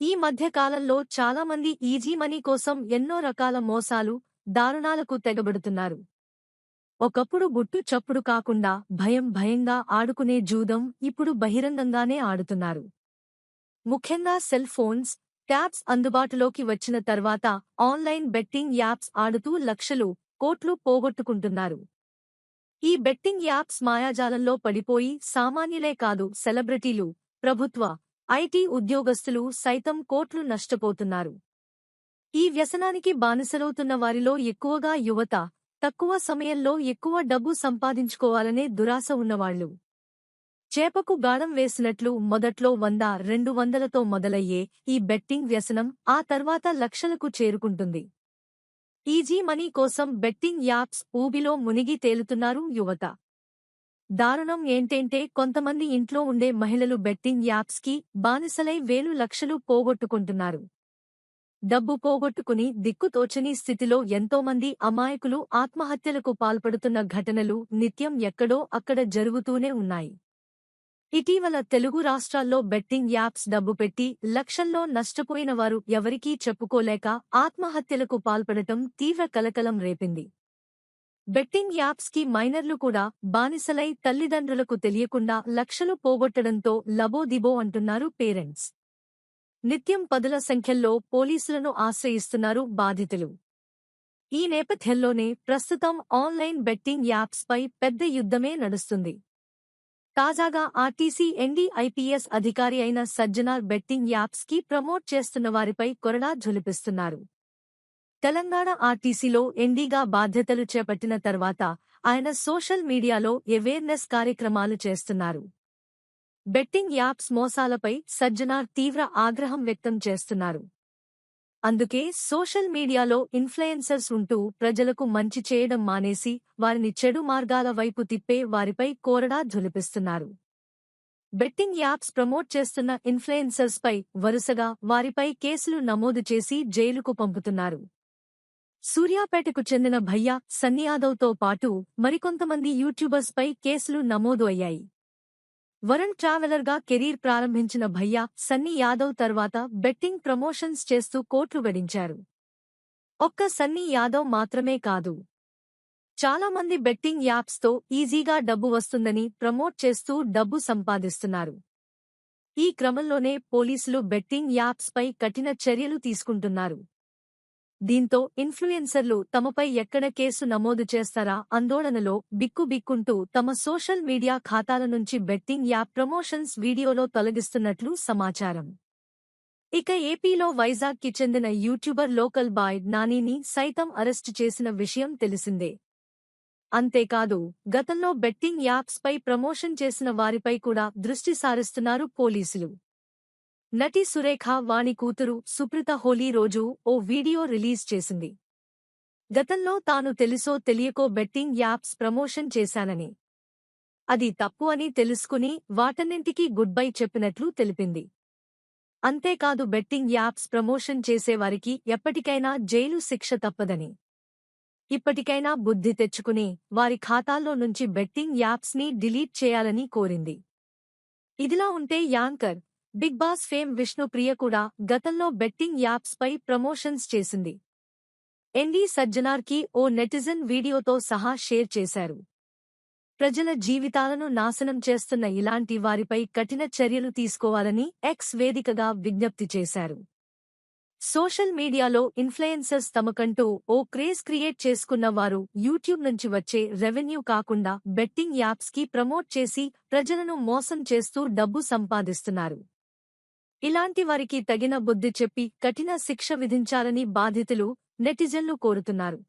ఈ మధ్య కాలంలో చాలామంది ఈజీ మనీ కోసం ఎన్నో రకాల మోసాలు, దారుణాలకు తెగబడుతున్నారు. ఒకప్పుడు గుట్టు చప్పుడు కాకుండా భయంగా ఆడుకునే జూదం ఇప్పుడు బహిరంగంగానే ఆడుతున్నారు. ముఖ్యంగా సెల్ ఫోన్స్, ట్యాబ్స్ అందుబాటులోకి వచ్చిన తర్వాత ఆన్లైన్ బెట్టింగ్ యాప్స్ ఆడుతూ లక్షలు, కోట్లు పోగొట్టుకుంటున్నారు. ఈ బెట్టింగ్ యాప్స్ మాయాజాలంలో పడిపోయి సామాన్యులే కాదు సెలబ్రిటీలు, ప్రభుత్వ, ఐటీ ఉద్యోగస్తులు సైతం కోట్లు నష్టపోతున్నారు. ఈ వ్యసనానికి బానిసలవుతున్న వారిలో ఎక్కువగా యువత, తక్కువ సమయంలో ఎక్కువ డబ్బు సంపాదించుకోవాలనే దురాశ ఉన్నవాళ్లు. చేపకు గాడం వేసినట్లు మొదట్లో 100-200తో మొదలయ్యే ఈ బెట్టింగ్ వ్యసనం ఆ తర్వాత లక్షలకు చేరుకుంటుంది. ఈజీ మనీ కోసం బెట్టింగ్ యాప్స్ ఊబిలో మునిగి తేలుతున్నారు యువత. దారుణం ఏంటంటే కొంతమంది ఇంట్లో ఉండే మహిళలు బెట్టింగ్ యాప్స్కి బానిసలై వేలు లక్షలు పోగొట్టుకుంటున్నారు. డబ్బు పోగొట్టుకుని దిక్కుతోచని స్థితిలో ఎంతోమంది అమాయకులు ఆత్మహత్యలకు పాల్పడుతున్న ఘటనలు నిత్యం ఎక్కడో అక్కడ జరుగుతూనే ఉన్నాయి. ఇటీవల తెలుగు రాష్ట్రాల్లో బెట్టింగ్ యాప్స్ డబ్బు పెట్టి లక్షల్లో నష్టపోయిన వారు ఎవరికీ చెప్పుకోలేక ఆత్మహత్యలకు పాల్పడటం తీవ్ర కలకలం రేపింది. బెట్టింగ్ యాప్స్కి మైనర్లు కూడా బానిసలై తల్లిదండ్రులకు తెలియకుండా లక్షలు పోగొట్టడంతో లబోదిబో అంటున్నారు పేరెంట్స్. నిత్యం పదుల సంఖ్యల్లో పోలీసులను ఆశ్రయిస్తున్నారు బాధితులు. ఈ నేపథ్యంలోనే ప్రస్తుతం ఆన్లైన్ బెట్టింగ్ యాప్స్పై పెద్ద యుద్ధమే నడుస్తుంది. తాజాగా ఆర్టీసీ ఎండీ ఐపీఎస్ అధికారి అయిన సజ్జనార్ బెట్టింగ్ యాప్స్కి ప్రమోట్ చేస్తున్న వారిపై కొరడా ఝుళిపిస్తున్నారు. తెలంగాణ ఆర్టీసీలో ఎండీగా బాధ్యతలు చేపట్టిన తర్వాత ఆయన సోషల్ మీడియాలో అవేర్నెస్ కార్యక్రమాలు చేస్తున్నారు. బెట్టింగ్ యాప్స్ మోసాలపై సజ్జనార్ తీవ్ర ఆగ్రహం వ్యక్తం చేస్తున్నారు. అందుకే సోషల్ మీడియాలో ఇన్ఫ్లుయెన్సర్స్ ఉంటూ ప్రజలకు మంచి చేయడం మానేసి వారిని చెడు మార్గాల వైపు తిప్పే వారిపై కోరడా ఝుళిపిస్తున్నారు. బెట్టింగ్ యాప్స్ ప్రమోట్ చేస్తున్న ఇన్ఫ్లుయెన్సర్స్పై వరుసగా వారిపై కేసులు నమోదు చేసి జైలుకు పంపుతున్నారు. సూర్యాపేటకు చెందిన భయ్యా సన్నీ యాదవ్తో పాటు మరికొంతమంది యూట్యూబర్స్పై కేసులు నమోదు అయ్యాయి. వరుణ్ ట్రావెలర్గా కెరీర్ ప్రారంభించిన భయ్యా సన్నీ యాదవ్ తర్వాత బెట్టింగ్ ప్రమోషన్స్ చేస్తూ కోట్లు గడించారు. ఒక్క సన్నీ యాదవ్ మాత్రమే కాదు, చాలామంది బెట్టింగ్ యాప్స్తో ఈజీగా డబ్బు వస్తుందని ప్రమోట్ చేస్తూ డబ్బు సంపాదిస్తున్నారు. ఈ క్రమంలోనే పోలీసులు బెట్టింగ్ యాప్స్పై కఠిన చర్యలు తీసుకుంటున్నారు. దీంతో ఇన్ఫ్లుయెన్సర్లు తమపై ఎక్కడ కేసు నమోదు చేస్తారా ఆందోళనలో బిక్కుబిక్కుంటూ తమ సోషల్ మీడియా ఖాతాల నుంచి బెట్టింగ్ యాప్ ప్రమోషన్స్ వీడియోలో తొలగిస్తున్నట్లు సమాచారం. ఇక ఏపీలో వైజాగ్కి చెందిన యూట్యూబర్ లోకల్ బాయ్ నానీని సైతం అరెస్టు చేసిన విషయం తెలిసిందే. అంతేకాదు, గతంలో బెట్టింగ్ యాప్స్పై ప్రమోషన్ చేసిన వారిపై కూడా దృష్టి సారిస్తున్నారు పోలీసులు. నటి సురేఖ వాణి కూతురు సుప్రీత హోలీ రోజు ఓ వీడియో రిలీజ్ చేసింది. గతంలో తాను తెలుసో తెలియకో బెట్టింగ్ యాప్స్ ప్రమోషన్ చేశానని, అది తప్పు అని తెలుసుకుని వాటన్నింటికీ గుడ్ బై చెప్పినట్లు తెలిపింది. అంతేకాదు, బెట్టింగ్ యాప్స్ ప్రమోషన్ చేసేవారికి ఎప్పటికైనా జైలు శిక్ష తప్పదని, ఇప్పటికైనా బుద్ధి తెచ్చుకుని వారి ఖాతాల్లో నుంచి బెట్టింగ్ యాప్స్ని డిలీట్ చేయాలని కోరింది. ఇదిలా ఉంటే anchor, Bigg Boss fame Vishnupriya కూడా గతంలో బెట్టింగ్ యాప్స్పై ప్రమోషన్స్ చేసింది. ఎండీ సజ్జనార్కి ఓ నెటిజన్ వీడియోతో సహా షేర్ చేశారు. ప్రజల జీవితాలను నాశనం చేస్తున్న ఇలాంటి వారిపై కఠిన చర్యలు తీసుకోవాలని ఎక్స్ వేదికగా విజ్ఞప్తి చేశారు. సోషల్ మీడియాలో ఇన్ఫ్లుయెన్సర్స్ తమకంటూ ఓ క్రేజ్ క్రియేట్ చేసుకున్న వారు యూట్యూబ్ నుంచి వచ్చే రెవెన్యూ కాకుండా బెట్టింగ్ యాప్స్కి ప్రమోట్ చేసి ప్రజలను మోసం చేస్తూ డబ్బు సంపాదిస్తున్నారు. ఇలాంటి వారికి తగిన బుద్ధి చెప్పి కఠిన శిక్ష విధించాలని బాధితులు, నెటిజన్లు కోరుతున్నారు.